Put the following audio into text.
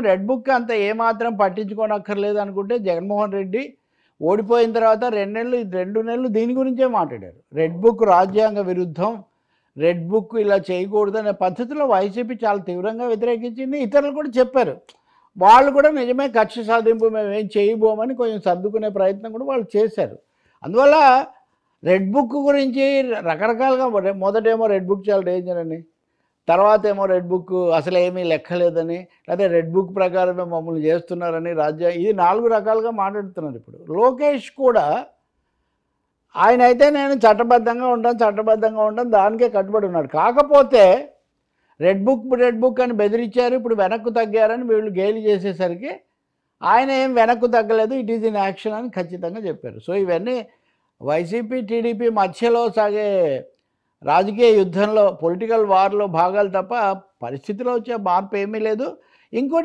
Red book అంత ఏమాత్రం పట్టించుకోనక్కర్లేదు అనుకుంటే జగన్మోహన్ రెడ్డి ఓడిపోయిన తర్వాత 2 నెలలు దీని గురించే మాట్లాడారు. రెడ్ బుక్ రాజ్యాంగ విరుద్ధం. రెడ్ బుక్ ఇలా చేయకూడదనే పద్ధతిలో వైసీపీ చాలా తీవ్రంగా వ్యతిరేకించింది. ఇతరులు కూడా చెప్పారు. వాళ్ళు కూడా నిజమే కక్ష సాధింపు మేమేం చేయబోమని కొంచెం సర్దుకునే ప్రయత్నం కూడా వాళ్ళు చేశారు. అందువల్ల రెడ్ బుక్ గురించి రకరకాలుగా మొదటేమో రెడ్ బుక్ చాలా డేంజర్ అని, తర్వాతేమో రెడ్ బుక్ అసలేమీ లెక్కలేదని, లేకపోతే రెడ్ బుక్ ప్రకారమే మమ్మల్ని చేస్తున్నారని ఇది 4 రకాలుగా మాట్లాడుతున్నారు ఇప్పుడు. లోకేష్ కూడా ఆయనైతే నేను చట్టబద్ధంగా ఉంటాను దానికే కట్టుబడి ఉన్నాడు. కాకపోతే రెడ్ బుక్ అని బెదిరించారు, ఇప్పుడు వెనక్కు తగ్గారని వీళ్ళు గేలి చేసేసరికి ఆయన ఏం వెనక్కు తగ్గలేదు, ఇట్ ఈజ్ ఇన్ యాక్షన్ అని ఖచ్చితంగా చెప్పారు. సో ఇవన్నీ వైసీపీ టీడీపీ మధ్యలో సాగే రాజకీయ యుద్ధంలో పొలిటికల్ వార్లో భాగాలు తప్ప పరిస్థితిలో వచ్చే మార్పు ఏమీ లేదు. ఇంకోటి